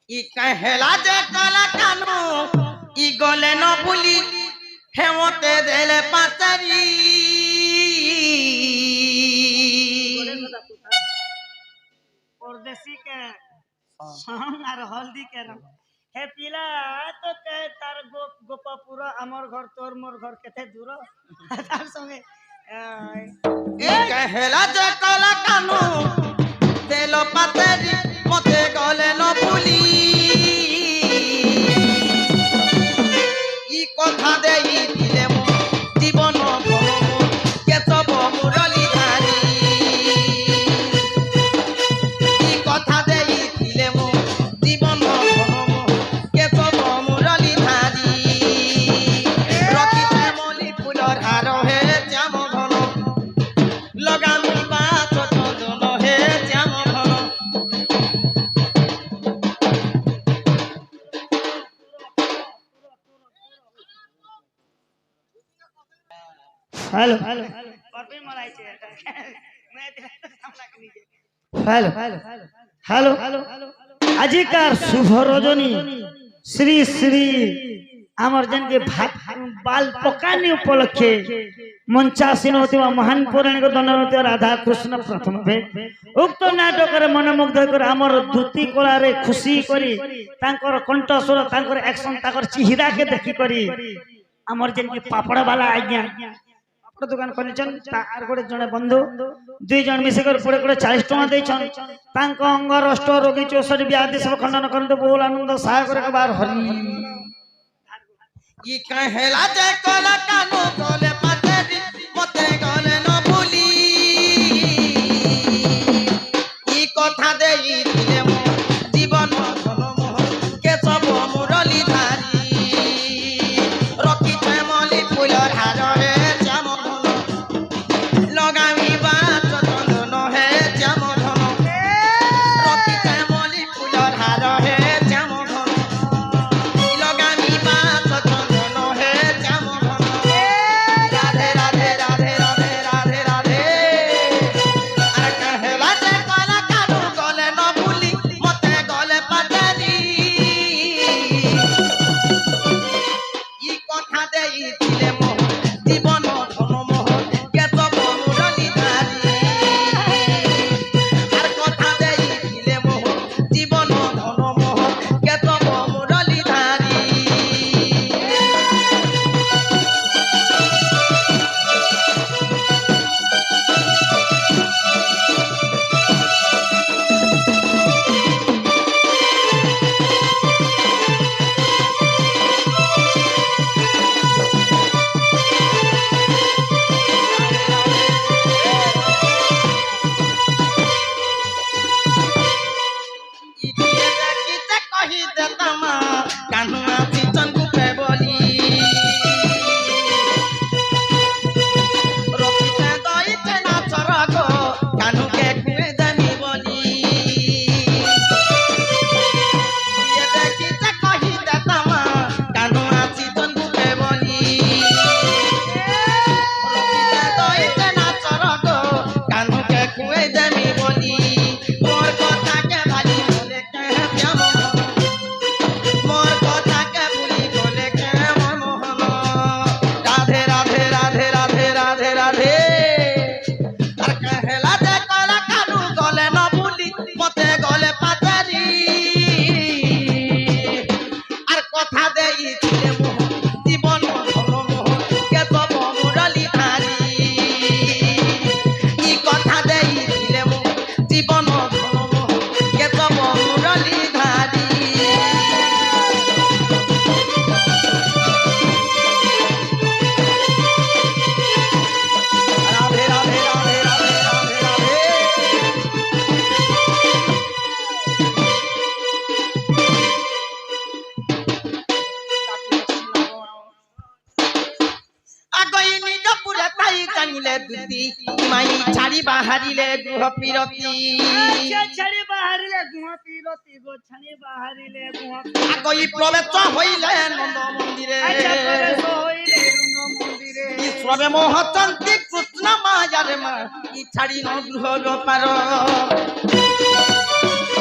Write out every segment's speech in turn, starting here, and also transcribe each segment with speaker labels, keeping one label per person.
Speaker 1: ই কহেলা যে কলা কানু ই গলে ন বুলি হেমতে দেলে পাতারি
Speaker 2: परदेसी के संग আর হলদি के रंग हे पिला तो के तार गोपापुर आमर घर तोर मोर घर केते दूर तार संगे
Speaker 1: ই কহেলা যে কলা কানু দেলো পাতারি মতে গলে ন বুলি ই কথা দেই দিলে মো জীবন কেতব মুরলি ধারি ই কথা দেই দিলে মো জীবন কেতব মুরলি ধারি রকিতে মলি ফুলর হার হে শ্যাম ঘন লগামি বাত চন্দন হে শ্যাম ঘন
Speaker 2: हेलो परफे मलाई छे मैं तेरा सामना करी हेलो हेलो আজিকার শুভ রজনী শ্রী শ্রী আমার জনকে বাল পকানি উপলক্ষে মঞ্চাসীন হওয়া মহান পৌরাণিক দণ্ডনতী রাধা কৃষ্ণ প্রথম ভেট উক্ত নাটকরে মনোমুগ্ধ করে আমার ধুতি কলারে খুশি করি তাঙ্কর কণ্ঠস্বর তাঙ্কর অ্যাকশন তাঙ্কর চেহারাকে দেখি করি আমার জনকে পাপড় বালা আজ্ঞা দোকান খুলেছেন আর গোটে জনে বন্ধু দুই জন মিশিকর পুড়ে করে 40 টাকা দেইছন তাঙ্ক অঙ্গ রষ্ট রোগী 64 ব্যাধি সব খণ্ডন করতে বহুল আনন্দ সহায় করে বার হরি
Speaker 1: ই কহেলা যে কলা কানু গলে পাতারি মতে গলে ন বুলি ই কথা দেই দিলে মো জীবন ধনমোহ কেশব মুরলি ধারি রকিতে মলি ফুলর হার হে শ্যাম ঘন লগামি বাত চন্দন হে শ্যাম ঘন রকিতে মলি ফুলর হার হে শ্যাম ঘন লগামি বাত চন্দন হে শ্যাম ঘন রাধে রাধে রাধে রাধে রাধে রাধে আর কহেলা যে কলা কানু গলে ন বুলি মতে গলে পাতারি ই কথা দেই দিলে মো জীবন ধনমোহ কেতব মুরলি ধারি আর কথা দেই দিলে মো জীবন ধনমোহ কেতব মুরলি ধারি ইকিয়ে দেখিতে কহি দেতামা কানু আছি চঙ্গুপে বলি রকিতে দইতে নাচর গো কানুকে কুয়ে দেমি বলি ইয়ে দেখিতে কহি দেতামা কানু আছি চঙ্গুপে বলি রকিতে দইতে নাচর গো কানুকে কুয়ে দেমি বলি মোর কথাকে ভালি বলে কে শ্যাম ঘন মোর কথাকে ভুলি বলে কে মনমোহন রাধে রাধে রাধে রাধে রাধে রাধে আর কহেলা যে কলা কানু গলে ন বুলি মতে গলে পাতারি আর কথা দেই দিলে মো জীবন ধনমোহ কেতব মুরলি ধারি ই কথা দেই দিলে মো জীবন ধনমোহ কেতব মুরলি ধারি রাধে রাধে রাধে রাধে রাধে রাধে আগই নিজ পুরে তাই জানিলে দুতি মাই ছাড়ি বাহারিলে গুহ পিরতি
Speaker 2: ছাড়ি বাহারিলে গুহ পিরতি গো ছাড়ি বাহারিলে গুহ
Speaker 1: আগই প্রবেশ হইলে নন্দ মন্দিরে
Speaker 2: আচ্ছা প্রবেশ হইলে নন্দ মন্দিরে
Speaker 1: ঈশ্বরে মোহচন্তি কৃষ্ণ মায়ারে মা ই ছাড়ি ন গৃহ পার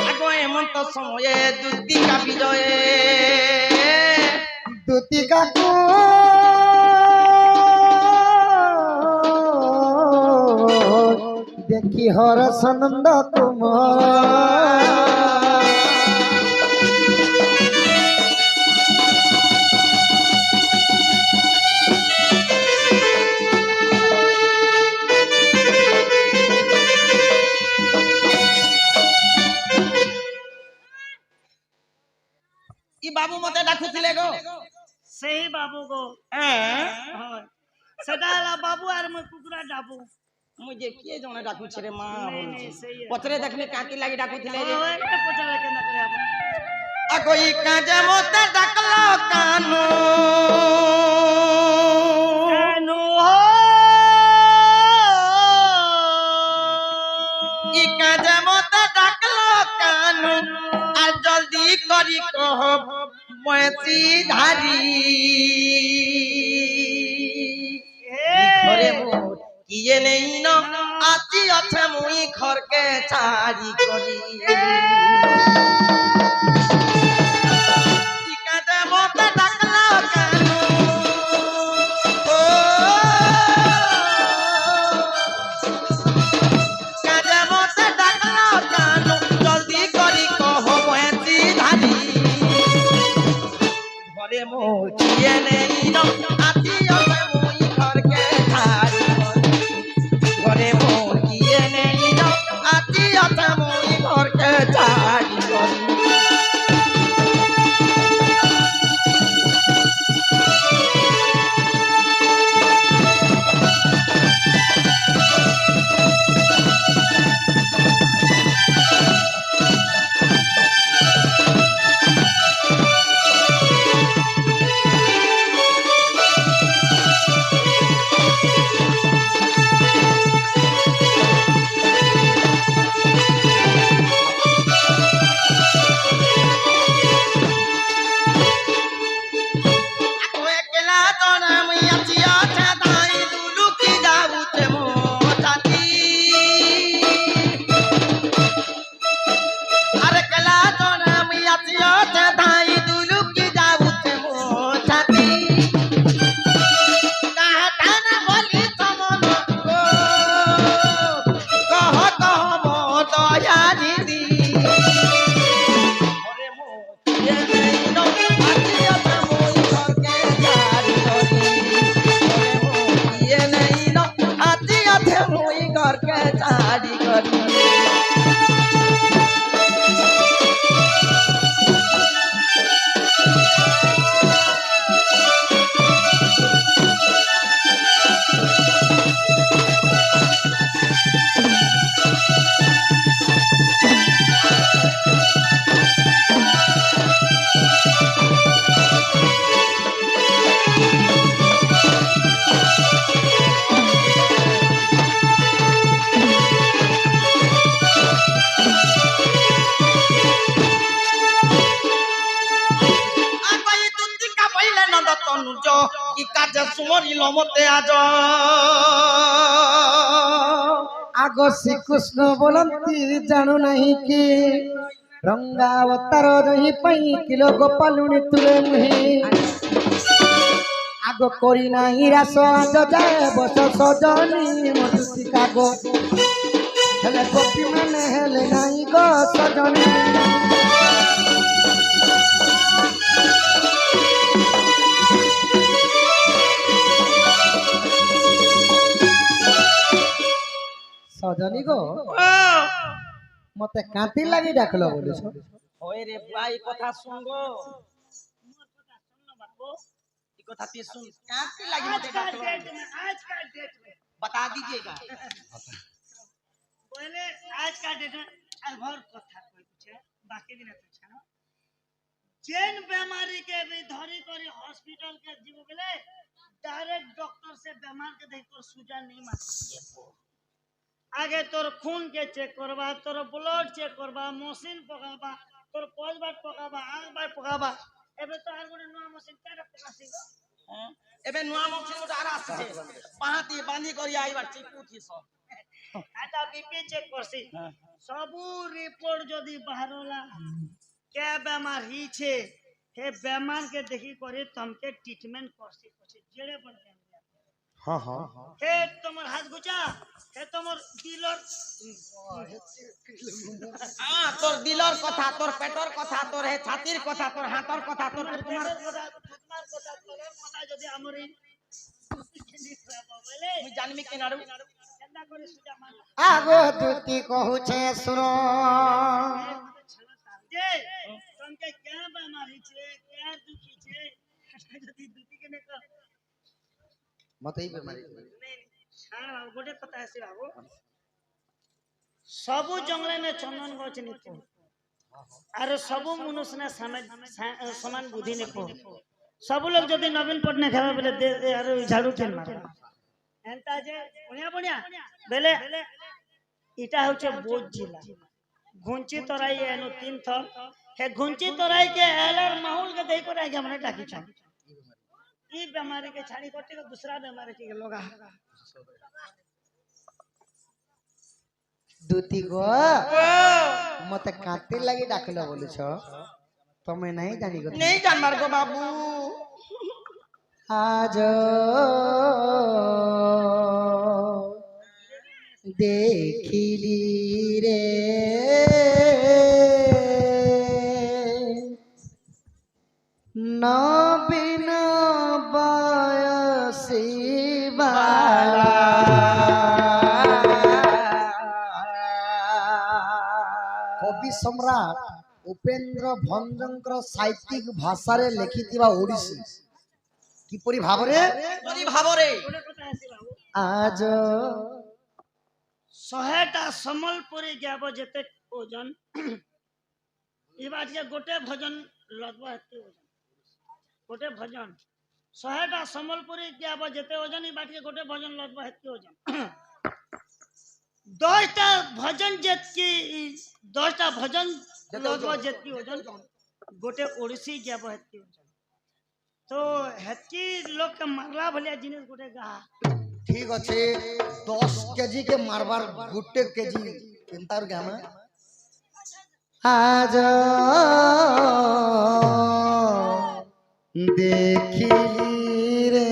Speaker 1: আগই হেমন্ত সময়ে দুতিকা বিজয়ে
Speaker 2: দুতিকাকু দেখি হরসনন্দ তোমার
Speaker 1: কি বাবু মতে ডাকুଥିଲେ গো
Speaker 2: সেই বাবু গো সেটা হলো বাবু আর মই কুকুরা ডাবু
Speaker 1: মুই যে কিଏ ଜଣେ ଡାକୁଛି ରେ ମା
Speaker 2: नहीं सही है
Speaker 1: ପଛରେ ଦେଖିଲେ କାନ୍ତି ଲାଗି ଡାକୁଥିଲେ ଯେ
Speaker 2: ओए पचल के ना करे आप
Speaker 1: আগই কাজে মতে ডাকল কানু
Speaker 2: कानू हो
Speaker 1: ই কাজে মতে ডাকল কানু আর জলদি করি কহ ময়সি ধারি ঘরে মোর কিয়ে নেই ন আছি আছে মুই ঘরকে ছাড়ি করি ই কাজে মতে ডাকল কানু ও কাজে মতে ডাকল কানু জলদি করি কহ ময়সি ধারি ঘরে মোর কিয়ে নেই ন আছি আছে মুই ঘরকে ছাড়ি ঘরে মোর কিয়ে নেই ন আছি আছে মুই ঘরকে ছাড়ি একলা জনা মুই আছি আছে ধাই দুলু কি যাউতে মো ছাতি আরে একলা জনা মুই আছি আছে ধাই দুলু কি যাউতে মো ছাতি কাহাতান বলি তমন গো কহ কহ মো দয়া দিদি ঘরে মো কিয়ে নেই ন আছি আছে মুই ঘরকে ছাড়ি করি ঘরে মো কিয়ে নেই ন আছি আছে মুই ঘরকে ছাড়ি করি আগই দুতিকা বইলে নন্দ তনুজ কি কাজে সুমরিল মতে আজ
Speaker 2: আগ শ্রীকৃষ্ণ বলନ୍ତି জানু নাহি কি রঙ্গাবতার রহি পাই কিলো গোপালুনি তুলে মুহি আগ করি নাই রাস আজ যায় বস সজনি মধুতি কাগ হেলে গোপী মানে হেলে নাই গো সজনি সজনি গো মতে কাঁতি লাগি ডাকলো বলিছ
Speaker 1: ওই রে ভাই কথা শুন গো ई কথা ती सुन कांति लगी मते डाकलो
Speaker 2: आज का डेट में
Speaker 1: बता दीजिएगा
Speaker 2: पहले आज का डेट में घर कथा कोई पूछे बाकी दिन पूछे ना जेन बीमारी के भी धरी करी हॉस्पिटल के जीव गेले डायरेक्ट डॉक्टर से बीमार के देख तो सुजा नहीं मार आगे तोर खून के चेक करबा तोर ब्लड चेक करबा मशीन पकाबा तोर पज बार पकाबा आंख बार पकाबा एबे तो आर गोटे नया मशीन केटा पकासी गो
Speaker 1: एबे नुआ मछली गोटा आरा आछे पाहाती बांधी करी आइबार चिपू थी सब
Speaker 2: आटा बीपी चेक करसी सबू रिपोर्ट जदी बाहरला के बेमार ही छे हे बेमार के देखी करे तमके ट्रीटमेंट करसी जेड़े पड़
Speaker 1: हाँ हाँ
Speaker 2: हे तमर हाथ गुचा हे तमर दिलर
Speaker 1: তোর দিলর কথা তোর পেটর কথা তোর হে ছাতির কথা তোর হাতর কথা তোর তোমার
Speaker 2: কথা যদি আমরি
Speaker 1: মুই জানমি কেনাড়ু
Speaker 2: কেনটা করে সুজা মান
Speaker 1: আগো দুতি কহুছে শুনো
Speaker 2: যে তমকে কে বেমার হিছে কে দুখী ছে যদি দুটি কেনে কো
Speaker 1: মতেই বেমারি
Speaker 2: हां गोटे पता है बाबू सबु जंगले में चंदन गछ निको अरे सबु मनुष्य ने समान बुद्धि निको सब लोग जदी नवीन पटना खावे बोले दे अरे झाड़ू केन मार एंता जे बुनिया बुनिया बेले इटा होचे बोज जिला घुंची तराई एनु 3 थल हे घुंची तराई के एलर माहौल के देई पर आगे हमने टाकी छ ई बीमारी के छाड़ी करते को दूसरा बीमारी के लोगा
Speaker 1: দুতি গো মতে কাতে লাগি ডাকলো বলেছ তুমি নাই জানি গো নেই জানবার গো বাবু আজ দেখিলি রে নবীন বয়সী বালা কবি সম্রাট উপেন্দ্র ভঞ্জঙ্কর সাহিত্যিক ভাষারে লিখিଥିବା ওড়িশী কিপরি ভাবরে আজ
Speaker 2: 100টা সম্বলপুরি যাব যেতে ওজন এই বাটিয়া গোটে ভজন লদবা হেতে ওজন গোটে ভজন 100টা সম্বলপুরি যাব যেতে ওজন এই বাটিয়া গোটে ভজন লদবা হেতে ওজন 10টা ভজন যেতকি 10টা ভজন লদবা যেতকি ওজন গোটে ওড়িশী যাব হেতে ওজন তো হেতকি লোক के मारला भलिया जिनिस गोटे गा
Speaker 1: ঠিক আছে 10 কেজি के मारबार गुटे केजी केनतार गामा आज देखिली रे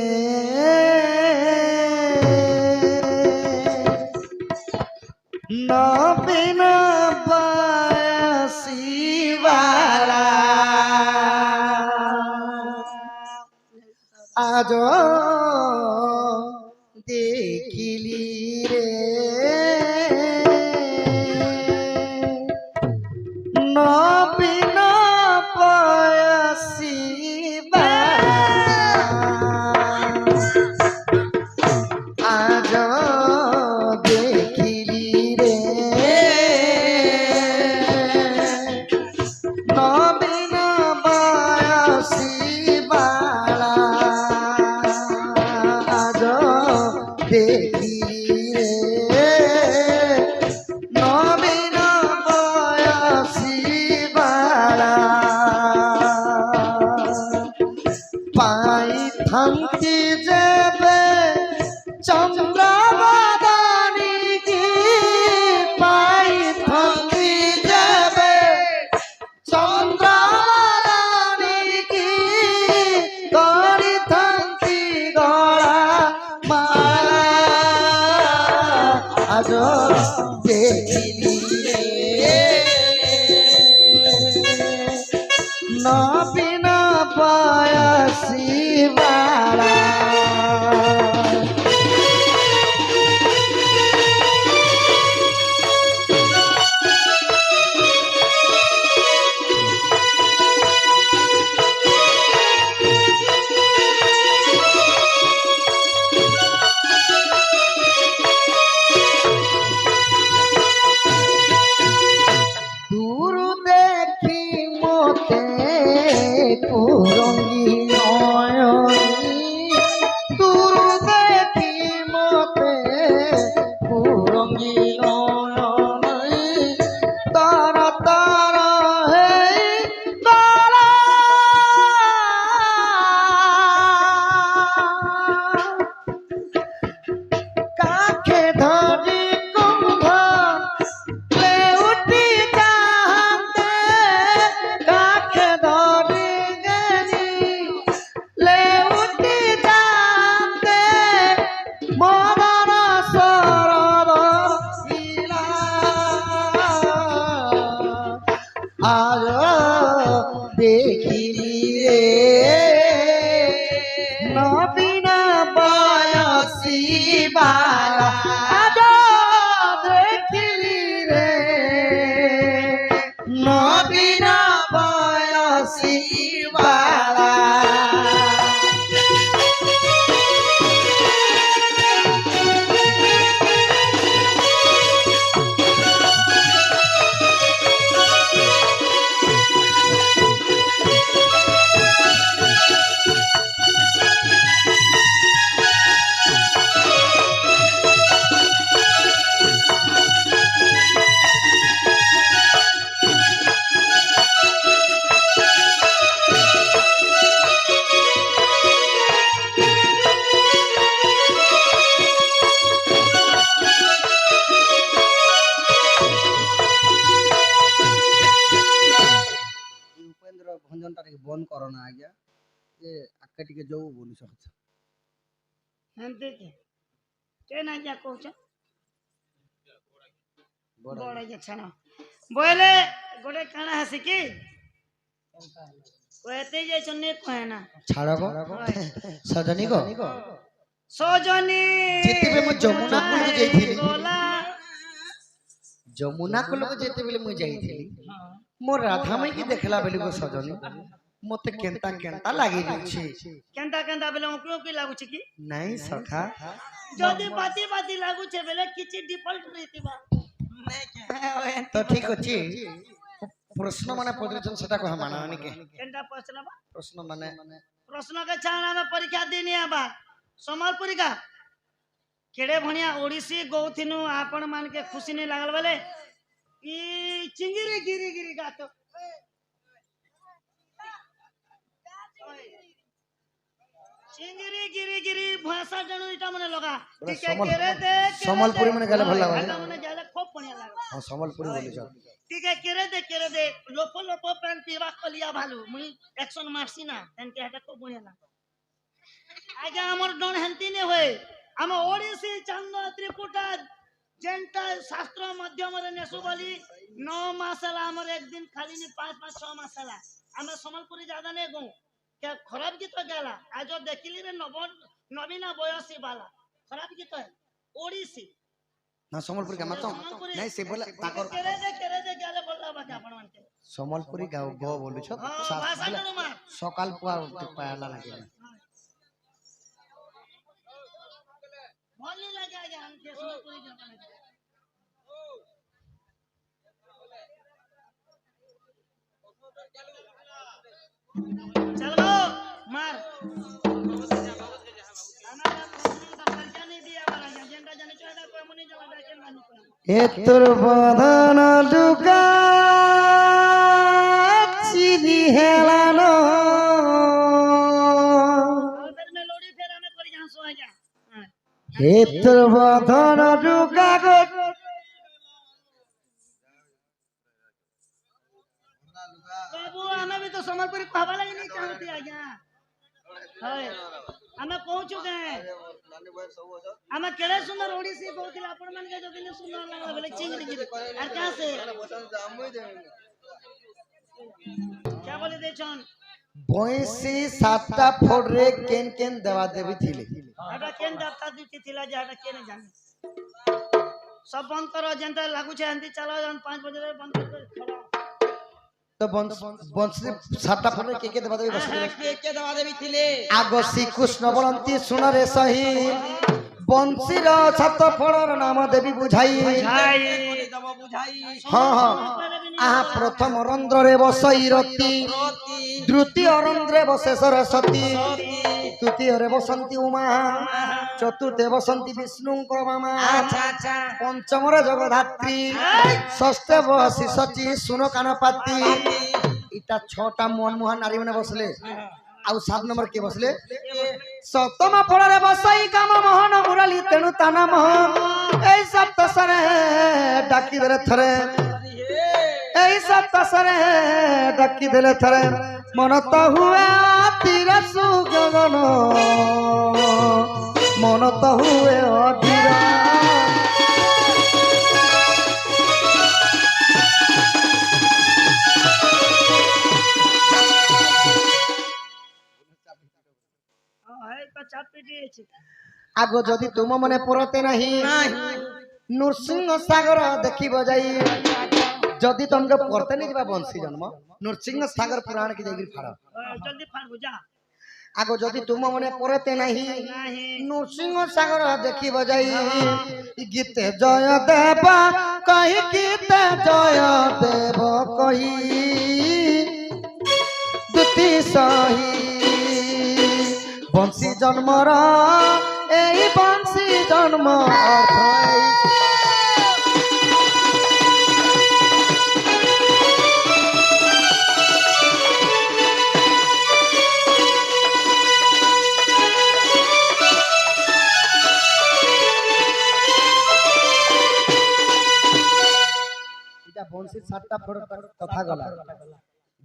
Speaker 1: नबीन बयसी वाला आज देखिली रे नबीन बयसी आज देखिली रे नबीन बयसी बाला आज देखिली रे नबीन बयसी बाला पाई थंकी जेबे चंद्रवदनी की पाई थंकी जेबे चंद्रवदनी की गरी थंकी गला माला आज देखिली रे नबीन बयसी बाला दूर देखी मोते कुरंगी नयनी दूर देखी मोते कुरंगी नयनी तारा तारा है तारा काखे धरी कम ଖଞ୍ଜନଟା ଟିକେ ବନ୍ଦ କର ନା ଆଜ୍ଞା ଯେ ଆକେ ଟିକେ ଯୋଉ ବୋଲୁଛ
Speaker 2: ଏମିତି କେ ନା ଯା କହୁଛ
Speaker 1: ବଡ
Speaker 2: ବଡ଼ ଯେ ଛାଣ ବୋଇଲେ ଗୋଟେ କାଣା ହାସି କି କହତେ ଯାଇଛନ୍ କହେ ନା
Speaker 1: ଛାଡ଼ ସଜନୀ କ
Speaker 2: ସଜନୀ
Speaker 1: ଯେତେବେଳେ ମୁଁ ଯମୁନା କୂଳକୁ ଯାଇଥିଲି
Speaker 2: ଗଲା
Speaker 1: ଯମୁନା କୂଳକୁ ଯେତେବେଳେ ମୁଁ ଯାଇଥିଲି ମୋ ରାଧା ମାଇକି ଦେଖିଲା ବେଳକୁ ସଜନୀ ମତେ କେନ୍ତା କେନ୍ତା ଲାଗି ଯାଉଛି
Speaker 2: କେନ୍ତା କେନ୍ତା ବେଲେ ଉକି ଉକି ଲାଗୁଛି କି
Speaker 1: ନାଇଁ ସଖା
Speaker 2: ଯଦି ବାତି ବାତି ଲାଗୁଛେ ବେଲେ କିଛି ଡିଫଲ୍ଟ ରହିଥିବା
Speaker 1: ତ ଠିକ ଅଛି ପ୍ରଶ୍ନ ମାନେ ପଚାରୁଛନ୍ତି ସେଟା କହ ମାନାନି କେ
Speaker 2: କେନ୍ତା ପ୍ରଶ୍ନ ବା
Speaker 1: ପ୍ରଶ୍ନ ମାନେ
Speaker 2: ପ୍ରଶ୍ନ के छान ଆମେ ପରୀକ୍ଷା ଦେଇନି ଆବା ସମ୍ବଲପୁରୀ का କେଡେ ଭଣିଆ ଓଡିଶୀ ଗଉଥିନୁ ଆପଣ ମାନକେ ଖୁସି नहीं लागल बेले ई चिंगिरी गिरी गिरी गात चिंगिरी गिरी गिरी भाषा जणु इटा मने लगा ठीक है केरे दे
Speaker 1: ସମ୍ବଲପୁରୀ ମାନେ ଗାଲେ ଭଲ ଲାଗେ
Speaker 2: एटा मने गाले खूब बढ़िया लागा
Speaker 1: ହଁ ସମ୍ବଲପୁରୀ ବୋଲୁଛ
Speaker 2: ठीक है केरे दे लोपो लोपो पेन पीवा कलिया भालू मुई एक्शन मारसी ना एनके हटा खूब बढ़िया लागा आगे हमर डन हेंती ने होए हम ओडिसी चंद त्रिपुटा जेंटा शास्त्र माध्यम रे नेसु बोली 9 मास ला हमर एक दिन खाली नि 5 6 मास ला हम संबलपुरी ज्यादा ने गो क्या खराब गीत गाला आज देखिली रे नवीना बयसी वाला खराब गीत है ओडिसी
Speaker 1: ना ସମ୍ବଲପୁରୀ ଗାମ ତ ନାଇଁ ସେ ବୋଲେ ତାକର
Speaker 2: केरे दे गाले बोलला बाका आपण मानके
Speaker 1: ସମ୍ବଲପୁରୀ ଗାଓ ଗ ବୋଲୁଛ
Speaker 2: भाषा जणु मार
Speaker 1: ସକାଳ ପୁଆ ପାଲା ଲାଗେ
Speaker 2: भली लगे आगे हम के संबलपुरी गाना चल गो मार
Speaker 1: এতর বদন দুকা চিনি হেলানো এতর বদন দুকা গো
Speaker 2: बाबू हमें भी तो संबलपुरी कहवा लगे नहीं चाहती आज्ञा हाय हमें पहुंचू गए हमें केड़े सुंदर ओडिसी कहतिला आपण मन के जो दिन सुंदर लागला बोले चिंगरी गिरी और कहां से क्या बोले देछन
Speaker 1: বইসি সাতটা ফোড়রে কেন কেন দেওয়া দেবী থিলে
Speaker 2: आटा केन दाता दुटी थिला जे आटा केने जाने सब बंद करो जेंता लागू छे अंती चलो जन 5 बजे बंद कर खड़ा
Speaker 1: তো বংশী সাতটা ফোড়রে কে দেওয়া দেবী বসলে
Speaker 2: के दवा देवी थिले
Speaker 1: আগ শ্রীকৃষ্ণ বলন্তি শুনরে সহি বংশীর সাত ফোড়র নাম দেবী বুঝাই হ্যাঁ হ্যাঁ আহা প্রথম রন্ধ্রে বসই রতি দ্বিতীয় রন্ধ্রে বসে সরস্বতী তৃতীয়রে বসন্তি উমা চতুর্থে বসন্তি বিষ্ণুঙ্কর মামা পঞ্চমরে জগদ্ধাত্রী ষষ্ঠে বসি সচি শুনো কানপাতি এটা ছটা মনমোহন নারী মানে বসলে ଆଉ 7 ନମ୍ବର କିଏ ବସିଲେ ସପ୍ତମ ଫଳରେ ବସାଇ କାମ ମୋହନ ମୁରଲି ତେଣୁ ତାନା ମୋହ ଏଇ ସପ୍ତସରେ ଡାକି ଦେଲେ ଥରେ ଏଇ ସପ୍ତସରେ ଡାକି ଦେଲେ ଥରେ ମନ ତ ହୁଏ ତୀର ସୁଗଗନ ମନ ତ ହୁଏ ଅଧୀର আগ যদি তুম মনে পড়তে নাহি নৃসিংহ সাগর দেখিব যাই যদি তোমাকে পড়তে নি যা বংশী জন্ম নৃসিংহ সাগর পুরাণ কি যাই ফাড়
Speaker 2: जल्दी फाड़ बुझा
Speaker 1: আগ যদি তুম মনে পড়তে নাহি নৃসিংহ সাগর দেখিব যাই গীতে জয় দেব কহি গীতে জয় দেব কহি দুতি সহি বংশী জন্মর এই বংশী জন্ম বংশীর 7টা ফোড় কথা গলা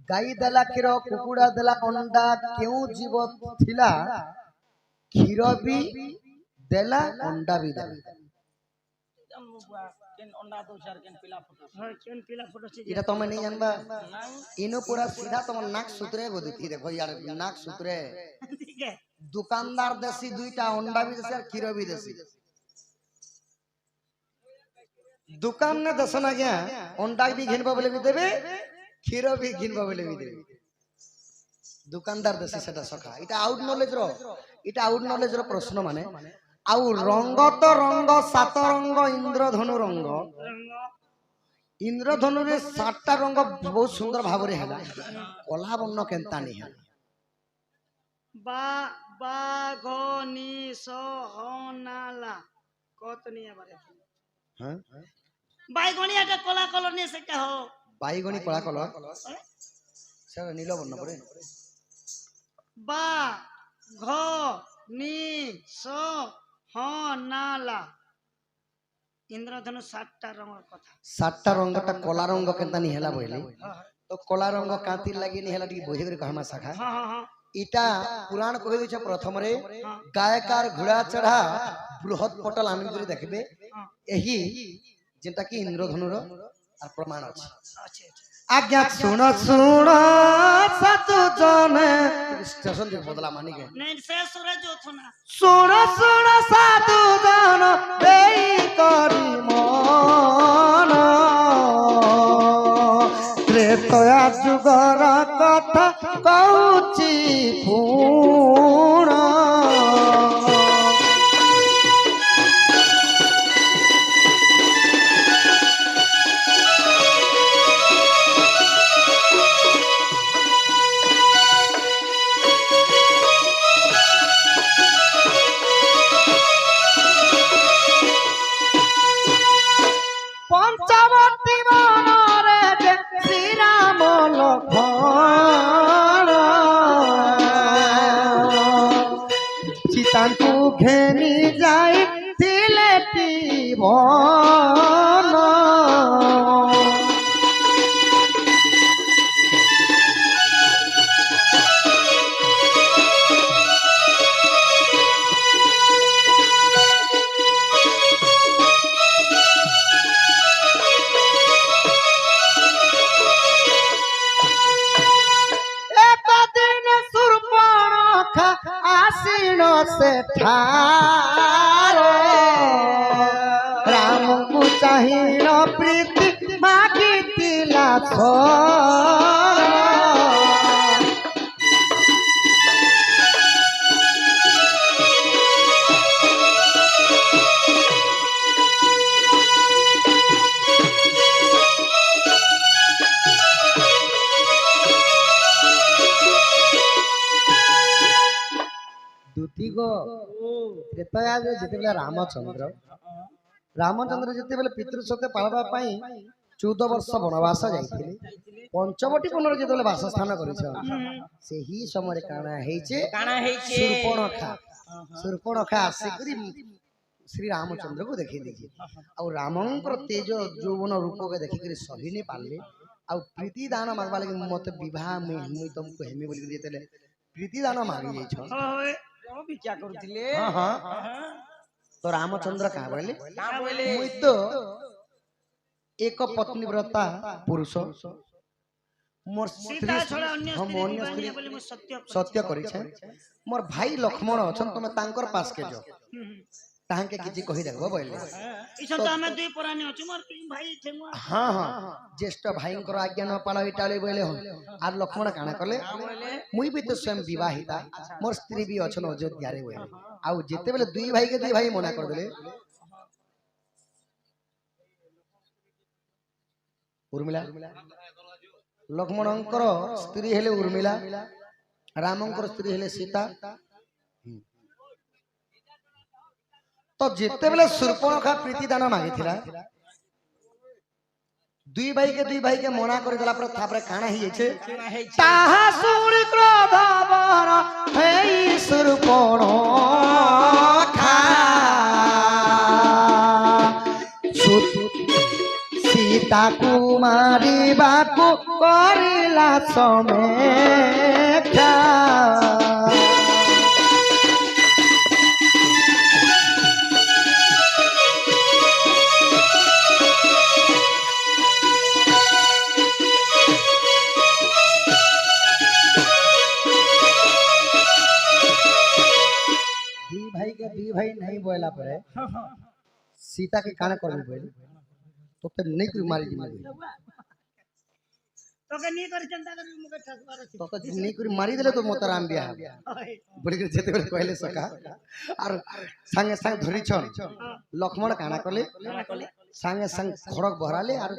Speaker 3: ଗାଈ ଦେଲା କ୍ଷୀର କୁକୁଡ଼ା ଦେଲା ଅଣ୍ଡା କେଉଁ ଜୀବ ଥିଲା କ୍ଷୀର ବି ଦେଲା ଅଣ୍ଡା ବି ଦେଲା এটা তুমি নেই জানবা ইনো পুরা সিধা তোমার নাক সুতরে বদিতি দেখো यार নাক সুতরে দোকানদার দেশি দুইটা অন্ডা বি দেশি আর ক্ষীর বি দেশি দোকান নে দেশ না গিয়া অন্ডা বি ঘিনবা বলে বি দেবে ক্ষীর বি ঘিনবা বলে বি দেবে দোকানদার দেশি সেটা সখা এটা আউট নলেজ র প্রশ্ন মানে আউ রঙ্গ তো রঙ্গ সাত রঙ্গ ইন্দ্রধনু রঙ্গ ইন্দ্রধনু রে সাতটা রঙ্গ বহুত সুন্দর ভাবে হেলা কলা বর্ণ কেনতা নি হেলা
Speaker 2: বা বা ঘ নি স হ না লা কত নিয়ে বারে
Speaker 3: হ্যাঁ
Speaker 2: বাইগনি এটা কলা কলর নিয়ে সে কহ
Speaker 3: বাইগনি কলা কলর সেটা নীল বর্ণ পড়ে
Speaker 2: বা ঘ নি স হ না লা ইন্দ্রধনু 7টা রঙের কথা
Speaker 3: 7টা রঙ্গটা কলা রঙ্গ কেনতা নি হেলা বইলে তো কলা রঙ্গ কাঁতির লাগি নি হেলা টি বুঝে করে কহমা শাখা ইটা পুরাণ কহে দিছে প্রথমরে গায়কার ঘোড়া চড়া বৃহৎ পটল আমি করে দেখবে এহি যেটা কি ইন্দ্রধনুর আর প্রমাণ আছে আজ্ঞা শুন সাত জনে স্টেশন দিয়ে বদলা মানি কে
Speaker 2: नहीं से सूरज उठना
Speaker 3: শুন সাত জন দেই করি মন ত্রেতয়া যুগর কথা কହୁছি পুণ পঞ্চবর্তী বনরে যে শ্রীরাম লক্ষ্মণ সীতাଙ୍କୁ ঘেনি যাই ଥିଲେ বন আসিল সেঠারে রামକୁ চাহিল প্রীতি মাগিতিলা ତ୍ରେତୟାରେ ଯେତେବେଳେ ରାମଚନ୍ଦ୍ର ଯେତେବେଳେ ପିତୃ ସତ୍ୟ ପାଳବା ପାଇଁ 14 ବର୍ଷ ବନବାସ ଯାଇଥିଲେ ପଞ୍ଚବଟୀ ବନରେ ଯେତେବେଳେ ବାସସ୍ଥାନ କରିଛନ୍ ସେହି ସମୟରେ କାଣା ହେଇছে ଶୂର୍ପଣଖା ଆସିକରି ଶ୍ରୀ ରାମଚନ୍ଦ୍ରକୁ ଦେଖେଇ ଦେଇଛି ଆଉ ରାମଙ୍କର ତେଜ ଯୌବନ ରୂପକେ ଦେଖିକରି ସହି ନି ପାରିଲେ ଆଉ ପ୍ରୀତି ଦାନ ମାଗବା ଲାଗି ମତେ ବିବାହ ମୁଇଁ ତମକୁ ହେମି ବୋଲି ଯେତେବେଳେ ପ୍ରୀତି ଦାନ ମାଗି ଯାଇଛନ୍
Speaker 1: क्या करथिले
Speaker 3: हाँ तो रामचंद्र कहा बोले मुई तो एक पत्नी व्रता पुरुष मोर स्त्री हम अन्य स्त्री सत्य करी छे मोर भाई लक्ष्मण अछन तमे तांकर पास के जो तांके किछि कहि देखबो बोले
Speaker 2: इसन तो हमें दुई पुरानी अछि मोर भाई छे
Speaker 3: हां हां ज्येष्ठ भाईंकर आज्ञा न पालो इटाले बोले हो आर लक्ष्मण काना करले मुई भी तो स्वयं विवाहिता मोर स्त्री भी अछन अयोध्या रे बोले आउ जेते बेले दुई भाई के दुई भाई मना कर देले उर्मिला लक्ष्मणंकर स्त्री हेले उर्मिला रामंकर स्त्री हेले सीता तो जेते बेले शूर्पणखा प्रीति दान मागी थिला दुई भाई के मना कर देला पर थापरे काना ही छे ताहा सुनि क्रोध बर हेई शूर्पणखा सीताकू मारिबाकू करिला समेक्षा दी भाई नहीं बोला पड़े सीता के काने कर बोल तो फिर नहीं कोई मारी दी
Speaker 2: तो के नहीं कर चिंता कर मुके ठसबार
Speaker 3: तो नहीं कोई मारी दिले तो मोतराम बिया बोले के जेते बेले कहले सका और संगे संग धरी छन लक्ष्मण काना करले संगे संग खड़क बहराले और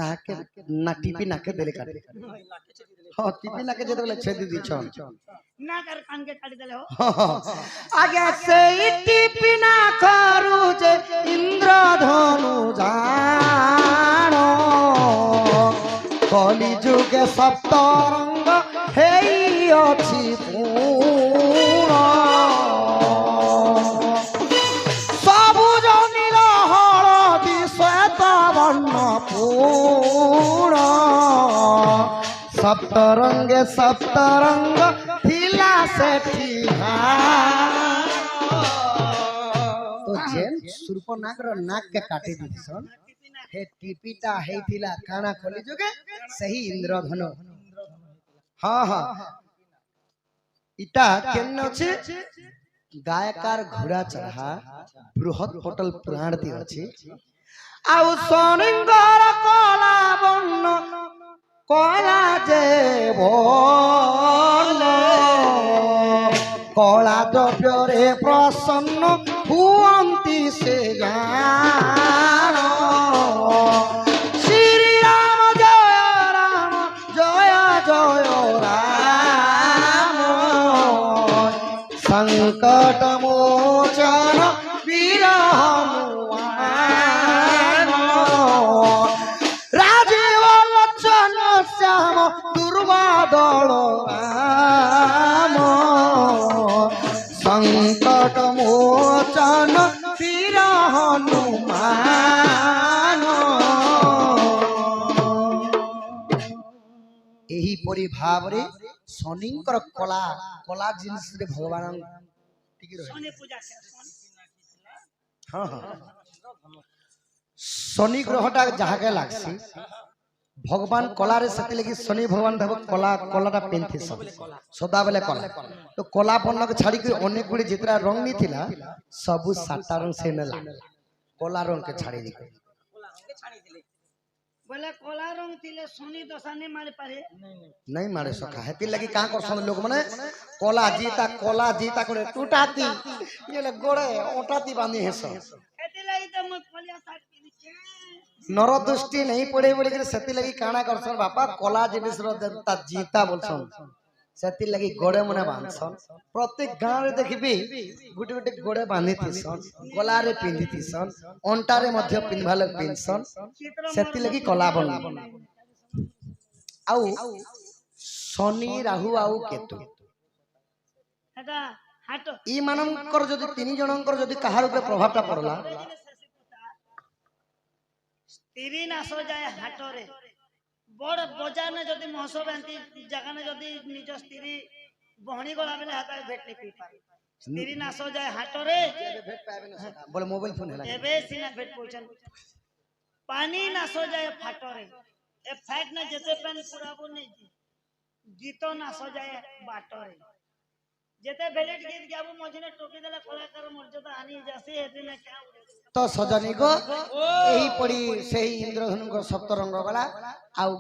Speaker 3: ताके ना टीपी नाके देले काटे हां टीपी नाके जेते बेले छेदी दी छन
Speaker 2: ना कर कान के काट देले हो
Speaker 3: आगे से टीपी ना करू जे इंद्रधनु जानो कली जुगे सप्तरंग हेई अछि पूर्ण सबुज नील हळदी श्वेत वर्ण पूर्ण सप्तरंगे सप्तरंग थिला सेठी तो जेन सुर्पनाग रो नाक के काटी दिसन हे टीपीटा हेथिला काना खोली जोगे सही इंद्रधनु हां हां इटा केन अछि गायकार घोड़ा चढ़ा बृहत पटल पुराण दी अछि आउ सोनिंगर कला बन्न कला जे बोले कला द्रव्य रे प्रसन्न हुअंती से जानो श्री राम जय जय राम संकट मोचन वीर हनुमान राजीव लोचन श्याम दुर्वादल राम संकट मोचन वीर हनुमान एही परि भाव रे शनिंकर कला कला जिनिस रे भगवान टिकी रहे
Speaker 2: सोने पूजा से
Speaker 3: हां हां शनि ग्रहटा जहाके लागसी भगवान कला रे सती लगी शनि भगवान धब कला कलाटा पेनथि सब सदा बेले कला तो कला बन्न के छाड़ी के अनेक गुडी जितरा रंग नी थिला सब साता रंग से नेला कला रंग के छाड़ी दी
Speaker 2: बोले कोला रंग तिले सोनी दशा नहीं मारे पारे
Speaker 3: नहीं मारे सका हेती लगी का करसन लोग माने कला जीता करे टूटाती ये ले गोड़े ओटाती बांधी हेस
Speaker 2: एते लई त म फलिया साट के नीचे
Speaker 3: नर दृष्टि नहीं पड़े बोले के सेती लगी काना करसन बापा कला जिनिस रो ता जीता बोलसन सेती लगी गोड़े मने बांधसन प्रत्येक गांव रे देखबी गुटे गुटे गोड़े बांधी थिसन कला रे पिंधी थिसन ओंटा रे मध्य पिनभा लग पिनसन सेती लगी कला बन आउ शनि राहु आउ केतु
Speaker 2: एटा हाट
Speaker 3: ई मानकर जदि तीन जनकर जदि कहार ऊपर प्रभावटा पड़ला
Speaker 2: तिरी नासो जाए हाटरे बड़ बजार ने जदि महोत्सव एंती जगह ने जदि निज स्त्री बहनी गला बेले हाथ भेट नहीं पी पारे स्त्री नासो जाए हाटरे
Speaker 3: बोले मोबाइल फोन हैला
Speaker 2: एबे सिना भेट पहुंचन पानी नासो जाए फाटरे ए फैट ने जते पेन पुराबो नहीं गीतो नासो जाए बाटरे जते भेलेट गीत गाबो मझने टोकी देला कलाकार मर्यादा हानि जासी हेते ने क्या
Speaker 3: तो सजनी को यही पड़ी से इंद्रधनु को सप्तरंग वाला आउ